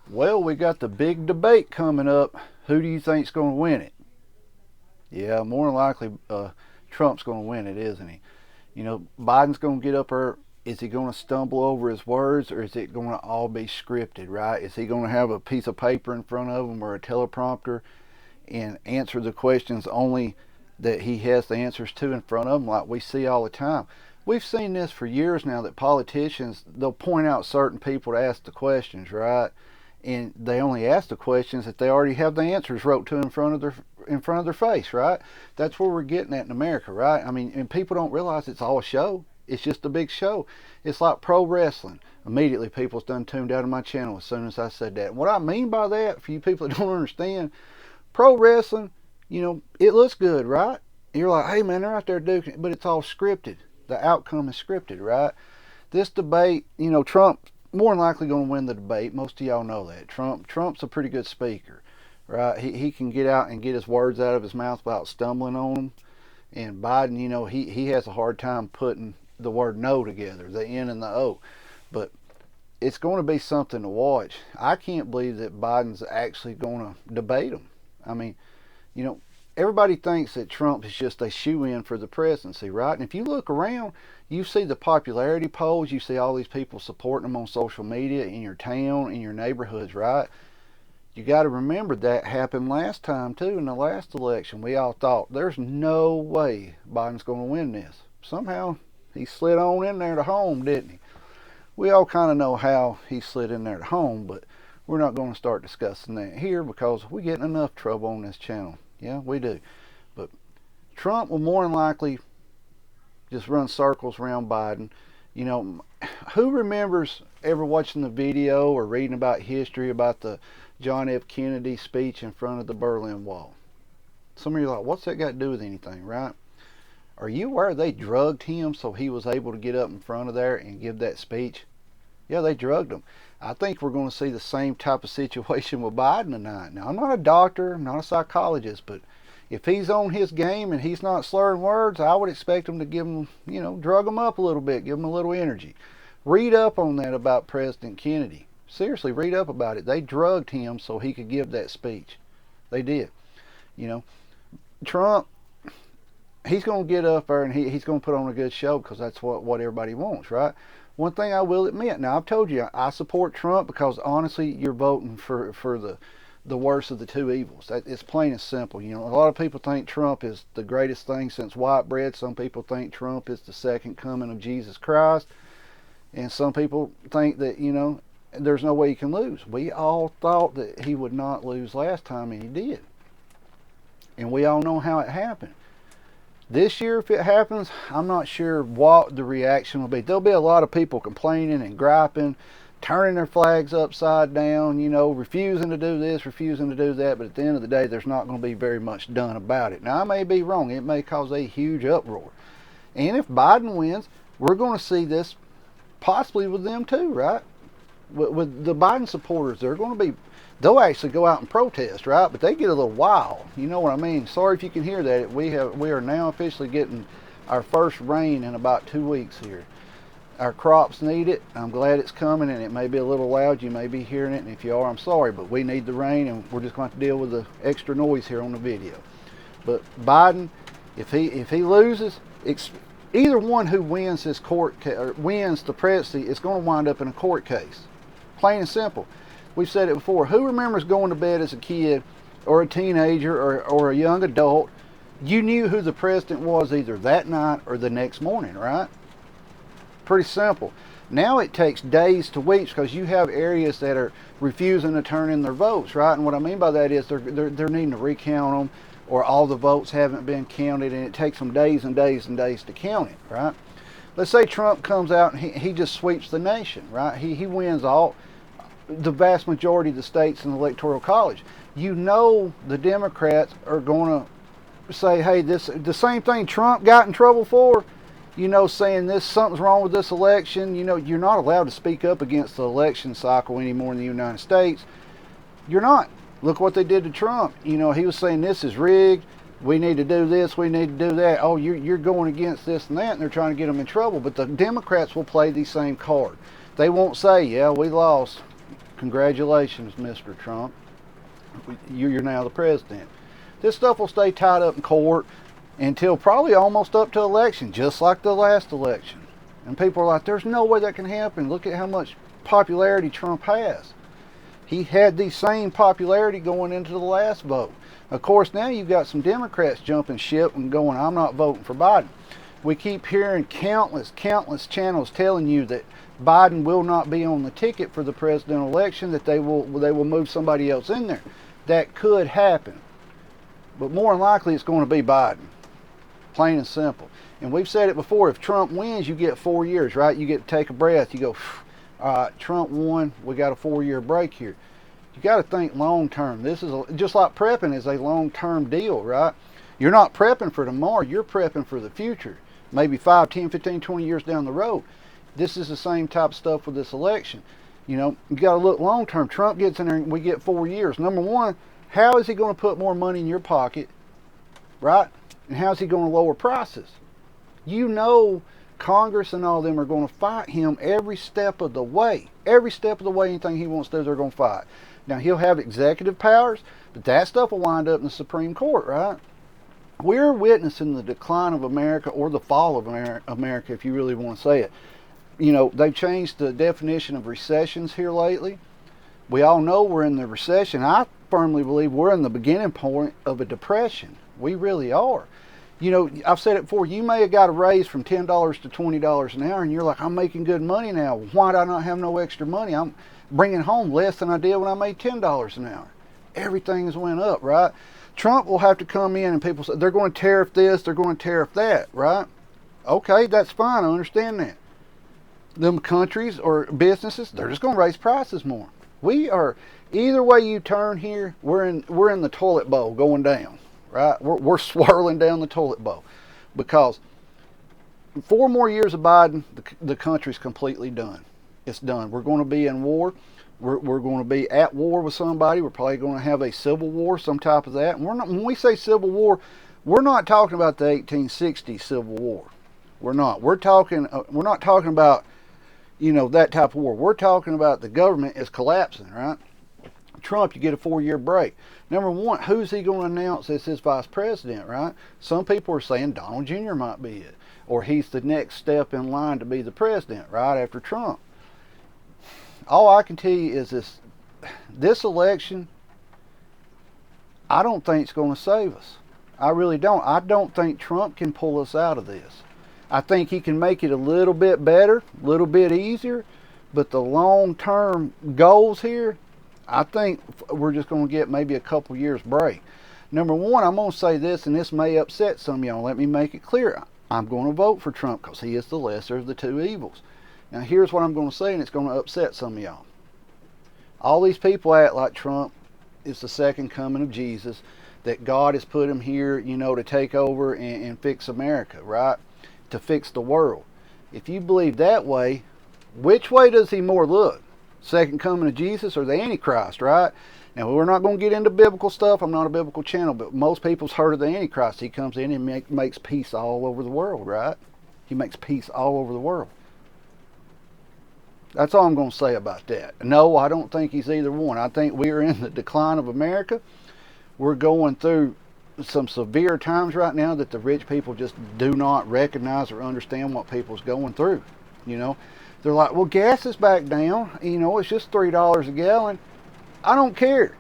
Well, we got the big debate coming up. Who do you think's going to win it? Yeah, more than likely, Trump's going to win it, isn't he? Biden's going to get up there. Is he going to stumble over his words, or is it going to all be scripted? Right? Is he going to have a piece of paper in front of him or a teleprompter and answer the questions only that he has the answers to in front of him, like we see all the time? We've seen this for years now, that politicians, they'll point out certain people to ask the questions, right? And they only ask the questions that they already have the answers wrote to in front of their face, right? That's where we're getting at in America, right? I mean, and people don't realize it's all a show. It's just a big show. It's like pro wrestling. Immediately, people's done tuned out of my channel as soon as I said that. And what I mean by that, for you people that don't understand, pro wrestling, it looks good, right? You're like, hey man, they're out there duking it, but it's all scripted. The outcome is scripted, right? This debate, Trump more than likely going to win the debate. Most of y'all know that. Trump's a pretty good speaker, right? He can get out and get his words out of his mouth without stumbling on them. And Biden, he has a hard time putting the word no together, the N and the O. But it's going to be something to watch. I can't believe that Biden's actually going to debate him. I mean, you know, everybody thinks that Trump is just a shoe-in for the presidency, right? And if you look around, you see the popularity polls, you see all these people supporting him on social media in your town, in your neighborhoods, right? You got to remember that happened last time too, in the last election. We all thought there's no way Biden's going to win this. Somehow he slid on in there to home, didn't he? We all kind of know how he slid in there to home, but we're not going to start discussing that here because we get in enough trouble on this channel. Yeah, we do. But Trump will more than likely just run circles around Biden. Who remembers ever watching the video or reading about history about the John F. Kennedy speech in front of the Berlin Wall? Some of you are like, what's that got to do with anything, right? Are you aware they drugged him so he was able to get up in front of there and give that speech? Yeah, they drugged him. I think we're going to see the same type of situation with Biden tonight. Now, I'm not a doctor, I'm not a psychologist, but if he's on his game and he's not slurring words, I would expect him to give him, drug him up a little bit, give him a little energy. Read up on that about President Kennedy. Seriously, read up about it. They drugged him so he could give that speech. They did. You know, Trump, he's going to get up there and he's going to put on a good show because that's what everybody wants, right? One thing I will admit, now I've told you I support Trump because honestly, you're voting for the worst of the two evils. It's plain and simple. A lot of people think Trump is the greatest thing since white bread. Some people think Trump is the second coming of Jesus Christ. And some people think that, there's no way he can lose. We all thought that he would not lose last time, and he did. And we all know how it happened. This year, if it happens, I'm not sure what the reaction will be. There'll be a lot of people complaining and griping, turning their flags upside down, refusing to do this, refusing to do that. But at the end of the day, there's not going to be very much done about it. Now, I may be wrong. It may cause a huge uproar. And if Biden wins, we're going to see this possibly with them too, right? With the Biden supporters, they'll actually go out and protest, right? But they get a little wild. You know what I mean? Sorry if you can hear that. We are now officially getting our first rain in about 2 weeks here. Our crops need it. I'm glad it's coming, and it may be a little loud. You may be hearing it, and if you are, I'm sorry, but we need the rain, and we're just going to have to deal with the extra noise here on the video. But Biden, if he loses, either one who wins this or wins the presidency is going to wind up in a court case. Plain and simple. We've said it before. Who remembers going to bed as a kid or a teenager or a young adult? You knew who the president was either that night or the next morning, right? Pretty simple. Now it takes days to weeks because you have areas that are refusing to turn in their votes, right? And what I mean by that is they're needing to recount them, or all the votes haven't been counted, and it takes them days and days and days to count it, right? Let's say Trump comes out and he just sweeps the nation, right? He wins the vast majority of the states in the Electoral College. The Democrats are going to say, hey, the same thing Trump got in trouble for, saying something's wrong with this election. You're not allowed to speak up against the election cycle anymore in the United States. You're not. Look what they did to Trump. He was saying this is rigged. We need to do this. We need to do that. Oh, you're going against this and that, and they're trying to get them in trouble. But the Democrats will play the same card. They won't say, yeah, we lost. Congratulations, Mr. Trump. You're now the president. This stuff will stay tied up in court until probably almost up to election, just like the last election. And people are like, there's no way that can happen. Look at how much popularity Trump has. He had the same popularity going into the last vote. Of course, now you've got some Democrats jumping ship and going, I'm not voting for Biden. We keep hearing countless channels telling you that Biden will not be on the ticket for the presidential election, that they will move somebody else in there. That could happen. But more than likely, it's going to be Biden. Plain and simple. And we've said it before, if Trump wins, you get 4 years, right? You get to take a breath. You go, all right, Trump won, we got a 4-year break here. You got to think long term. This is just like prepping is a long term deal, right? You're not prepping for tomorrow, you're prepping for the future. Maybe 5, 10, 15, 20 years down the road. This is the same type of stuff with this election. You know, you got to look long term. Trump gets in there and we get 4 years. Number one, how is he going to put more money in your pocket, right? And how is he going to lower prices? You know Congress and all of them are going to fight him every step of the way. Every step of the way, anything he wants to do, they're going to fight. Now, he'll have executive powers, but that stuff will wind up in the Supreme Court, right? We're witnessing the decline of America, or the fall of America, if you really want to say it. You know, they've changed the definition of recessions here lately. We all know we're in the recession. I firmly believe we're in the beginning point of a depression. We really are. You know, I've said it before, you may have got a raise from $10 to $20 an hour, and you're like, I'm making good money now. Why do I not have no extra money? I'm bringing home less than I did when I made $10 an hour. Everything's went up, right? Trump will have to come in and people say, they're going to tariff this, they're going to tariff that, right? Okay, that's fine, I understand that. Them countries or businesses, they're just going to raise prices more. We are, either way you turn here, we're in the toilet bowl going down, right? We're swirling down the toilet bowl because 4 more years of Biden, the country's completely done. It's done. We're going to be in war. We're going to be at war with somebody. We're probably going to have a civil war, some type of that. And we're not, when we say civil war, we're not talking about the 1860 Civil War. We're not. We're not talking about, you know, that type of war. We're talking about the government is collapsing, right? Trump, you get a 4-year break. Number one, who's he going to announce as his vice president, right? Some people are saying Donald Jr. might be it, or he's the next step in line to be the president, right after Trump. All I can tell you is this election, I don't think it's going to save us. I really don't. I don't think Trump can pull us out of this. I think he can make it a little bit better, a little bit easier, but the long-term goals here, I think we're just going to get maybe a couple years break. Number one, I'm going to say this, and this may upset some of y'all. Let me make it clear. I'm going to vote for Trump because he is the lesser of the two evils. Now, here's what I'm going to say, and it's going to upset some of y'all. All these people act like Trump is the second coming of Jesus, that God has put him here, you know, to take over and fix America, right? To fix the world. If you believe that way, which way does he more look? Second coming of Jesus or the Antichrist, right? Now, we're not going to get into biblical stuff. I'm not a biblical channel, but most people's heard of the Antichrist. He comes in and makes peace all over the world, right? He makes peace all over the world. That's all I'm going to say about that. No, I don't think he's either one. I think we are in the decline of America. We're going through some severe times right now that the rich people just do not recognize or understand what people's going through. You know, they're like, well, gas is back down. You know, it's just $3 a gallon. I don't care.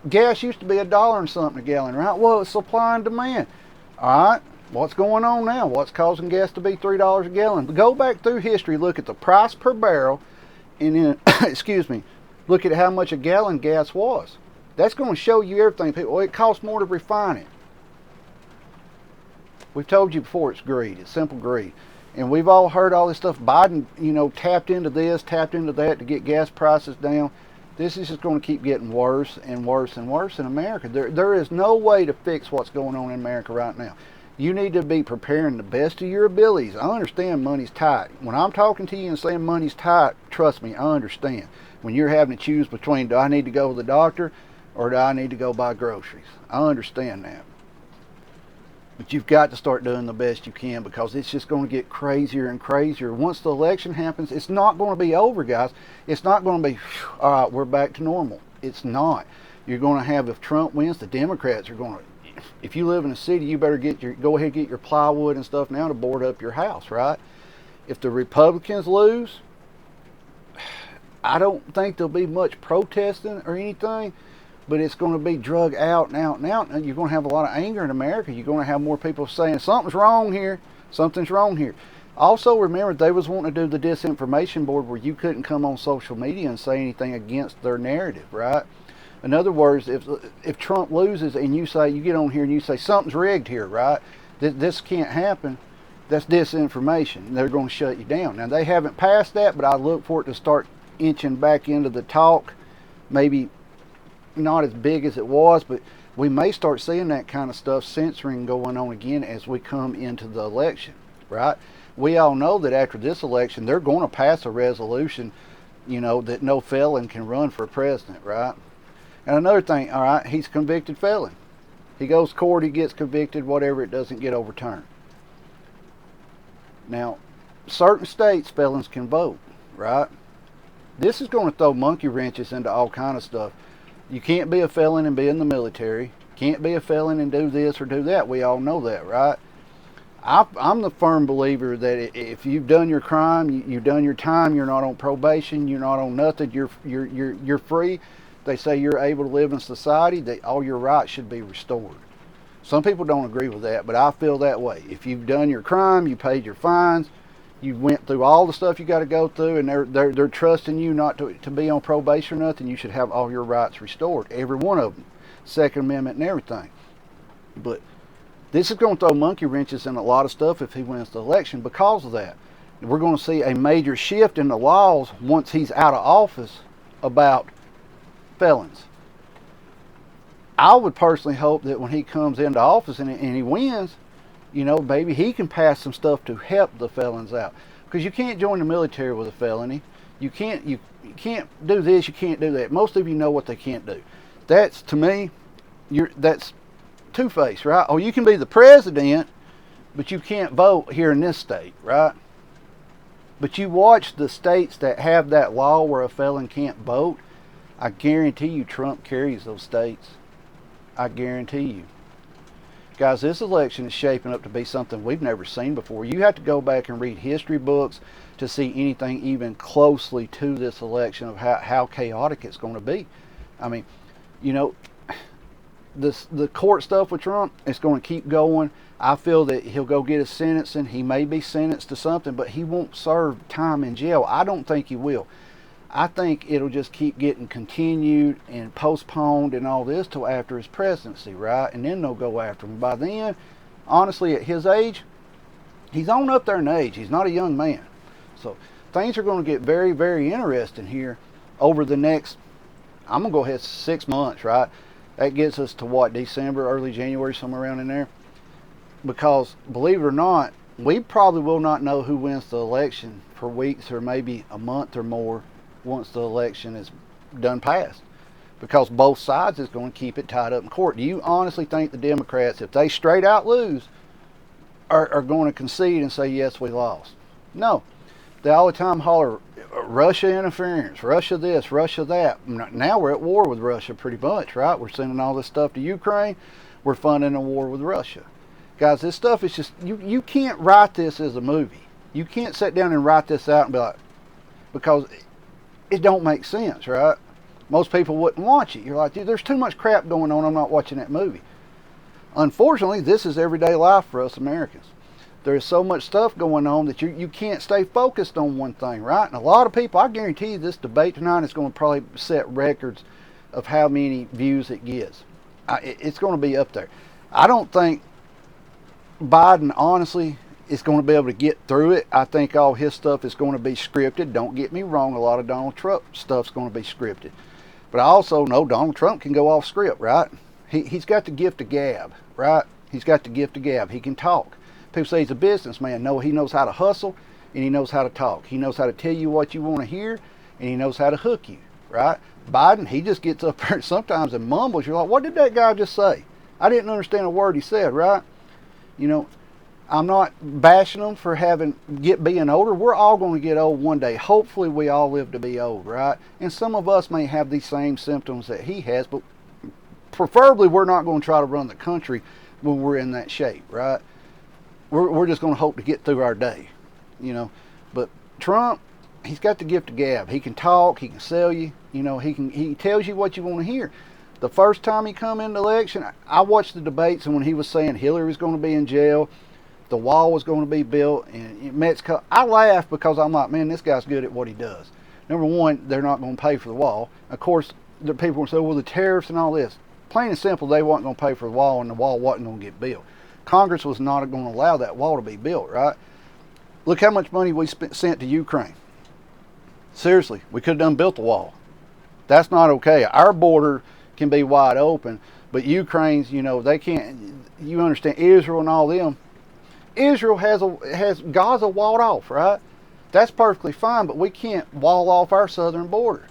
Gas used to be $1 and something a gallon, right? Well, it's supply and demand. All right. What's going on now? What's causing gas to be $3 a gallon? Go back through history, look at the price per barrel, and then, excuse me, look at how much a gallon gas was. That's going to show you everything. People, well, it costs more to refine it. We've told you before, it's greed. It's simple greed. And we've all heard all this stuff. Biden, you know, tapped into this, tapped into that to get gas prices down. This is just going to keep getting worse and worse and worse in America. There is no way to fix what's going on in America right now. You need to be preparing the best of your abilities. I understand money's tight. When I'm talking to you and saying money's tight, trust me, I understand. When you're having to choose between, do I need to go to the doctor or do I need to go buy groceries? I understand that. But you've got to start doing the best you can, because it's just going to get crazier and crazier. Once the election happens, it's not going to be over, guys. It's not going to be, all right, we're back to normal. It's not. You're going to have, if Trump wins, the Democrats are going to, if you live in a city, you better go ahead and get your plywood and stuff now to board up your house, right? If the Republicans lose, I don't think there'll be much protesting or anything, but it's going to be drug out and out and out. And you're going to have a lot of anger in America. You're going to have more people saying, something's wrong here. Something's wrong here. Also, remember, they was wanting to do the disinformation board where you couldn't come on social media and say anything against their narrative, right? In other words, if Trump loses and you get on here and you say something's rigged here, right? This can't happen. That's disinformation. They're going to shut you down. Now, they haven't passed that, but I look for it to start inching back into the talk. Maybe not as big as it was, but we may start seeing that kind of stuff, censoring going on again as we come into the election, right? We all know that after this election, they're going to pass a resolution, that no felon can run for president, right? And another thing, all right, he's a convicted felon. He goes to court, he gets convicted, whatever, it doesn't get overturned. Now, certain states, felons can vote, right? This is going to throw monkey wrenches into all kind of stuff. You can't be a felon and be in the military. Can't be a felon and do this or do that. We all know that, right? I'm the firm believer that if you've done your crime, you've done your time, you're not on probation, you're not on nothing, you're free. They say you're able to live in society, that all your rights should be restored. Some people don't agree with that, but I feel that way. If you've done your crime, you paid your fines, you went through all the stuff you got to go through, and they're trusting you not to be on probation or nothing, you should have all your rights restored, every one of them, Second Amendment and everything. But this is going to throw monkey wrenches in a lot of stuff if he wins the election because of that. We're going to see a major shift in the laws once he's out of office about felons. I would personally hope that when he comes into office and he wins, maybe he can pass some stuff to help the felons out. Because you can't join the military with a felony. You can't do this, you can't do that. Most of you know what they can't do. That's, to me, that's two-faced, right? Oh, you can be the president, but you can't vote here in this state, right? But you watch the states that have that law where a felon can't vote, I guarantee you Trump carries those states. I guarantee you. Guys, this election is shaping up to be something we've never seen before. You have to go back and read history books to see anything even closely to this election of how chaotic it's going to be. I mean, the court stuff with Trump is going to keep going. I feel that he'll go get his sentencing. He may be sentenced to something, but he won't serve time in jail. I don't think he will. I think it'll just keep getting continued and postponed and all this till after his presidency, right? And then they'll go after him. By then, honestly, at his age, he's on up there in age. He's not a young man. So things are going to get very, very interesting here over the next, I'm going to go ahead, 6 months, right? That gets us to what, December, early January, somewhere around in there? Because, believe it or not, we probably will not know who wins the election for weeks or maybe a month or more once the election is done passed, because both sides is going to keep it tied up in court. Do you honestly think the Democrats, if they straight out lose, are going to concede and say, yes, we lost? No. They all the time holler, Russia interference, Russia this, Russia that. Now we're at war with Russia pretty much, right? We're sending all this stuff to Ukraine. We're funding a war with Russia. Guys, this stuff is just, you can't write this as a movie. You can't sit down and write this out and be like, because it don't make sense, right? Most people wouldn't watch it. You're like, dude, there's too much crap going on. I'm not watching that movie. Unfortunately, this is everyday life for us Americans. There is so much stuff going on that you can't stay focused on one thing, right? And a lot of people, I guarantee you this debate tonight is going to probably set records of how many views it gets. It's going to be up there. I don't think Biden, honestly, is going to be able to get through it. I think all his stuff is going to be scripted. Don't get me wrong, a lot of Donald Trump stuff's going to be scripted. But I also know Donald Trump can go off script, right? He's got the gift of gab, right? He's got the gift of gab. He can talk. People say he's a businessman. No, he knows how to hustle and he knows how to talk. He knows how to tell you what you want to hear and he knows how to hook you, right? Biden, he just gets up there sometimes and mumbles. You're like, what did that guy just say? I didn't understand a word he said, right? You know, I'm not bashing them for being older. We're all going to get old one day. Hopefully, we all live to be old, right? And some of us may have these same symptoms that he has, but preferably, we're not going to try to run the country when we're in that shape, right? We're just going to hope to get through our day, you know. But Trump, he's got the gift of gab. He can talk. He can sell you. You know, he tells you what you want to hear. The first time he come in the election, I watched the debates, and when he was saying Hillary was going to be in jail, the wall was going to be built, and Mexico, I laughed because I'm like, man, this guy's good at what he does. Number one, they're not going to pay for the wall. Of course, the people will say, well, the tariffs and all this. Plain and simple, they weren't going to pay for the wall, and the wall wasn't going to get built. Congress was not going to allow that wall to be built, right? Look how much money we sent to Ukraine. Seriously, we could have done built the wall. That's not okay. Our border can be wide open, but Ukraine's, you know, they can't. You understand, Israel and all them. Israel has Gaza walled off, right? That's perfectly fine, but we can't wall off our southern border.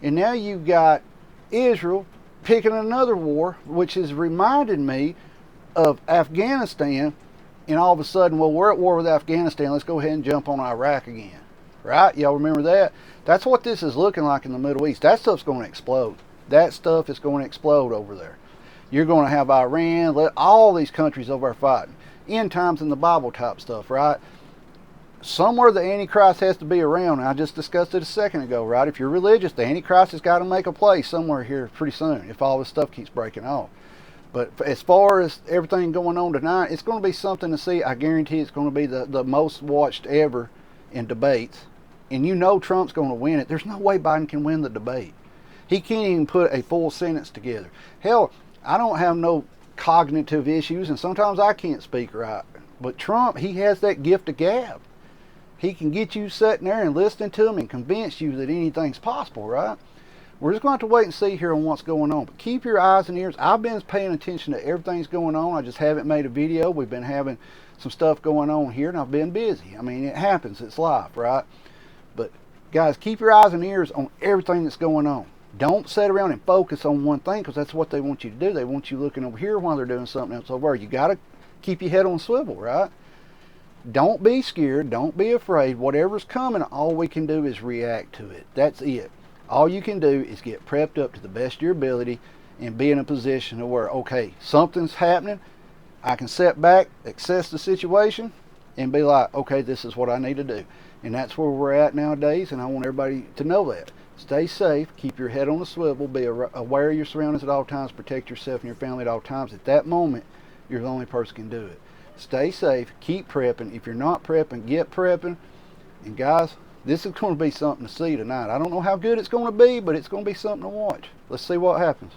And now you've got Israel picking another war, which has reminded me of Afghanistan. And all of a sudden, well, we're at war with Afghanistan. Let's go ahead and jump on Iraq again, right? Y'all remember that? That's what this is looking like in the Middle East. That stuff's going to explode. That stuff is going to explode over there. You're going to have Iran, all these countries over there fighting. End times in the Bible type stuff, right? Somewhere the Antichrist has to be around. I just discussed it a second ago, right? If you're religious, the Antichrist has got to make a place somewhere here pretty soon if all this stuff keeps breaking off. But as far as everything going on tonight, it's going to be something to see. I guarantee it's going to be the most watched ever in debates. And you know Trump's going to win it. There's no way Biden can win the debate. He can't even put a full sentence together. Hell, I don't have no cognitive issues, and sometimes I can't speak right. But Trump, he has that gift of gab. He can get you sitting there and listening to him and convince you that anything's possible, right? We're just going to have to wait and see here on what's going on. But keep your eyes and ears. I've been paying attention to everything's going on. I just haven't made a video. We've been having some stuff going on here, and I've been busy. I mean, it happens. It's life, right? But, guys, keep your eyes and ears on everything that's going on. Don't sit around and focus on one thing, because that's what they want you to do. They want you looking over here while they're doing something else over there. You got to keep your head on a swivel, right? Don't be scared. Don't be afraid. Whatever's coming, all we can do is react to it. That's it. All you can do is get prepped up to the best of your ability and be in a position to where, okay, something's happening. I can sit back, assess the situation, and be like, okay, this is what I need to do. And that's where we're at nowadays, and I want everybody to know that. Stay safe. Keep your head on a swivel. Be aware of your surroundings at all times. Protect yourself and your family at all times. At that moment, you're the only person who can do it. Stay safe. Keep prepping. If you're not prepping, get prepping. And guys, this is going to be something to see tonight. I don't know how good it's going to be, but it's going to be something to watch. Let's see what happens.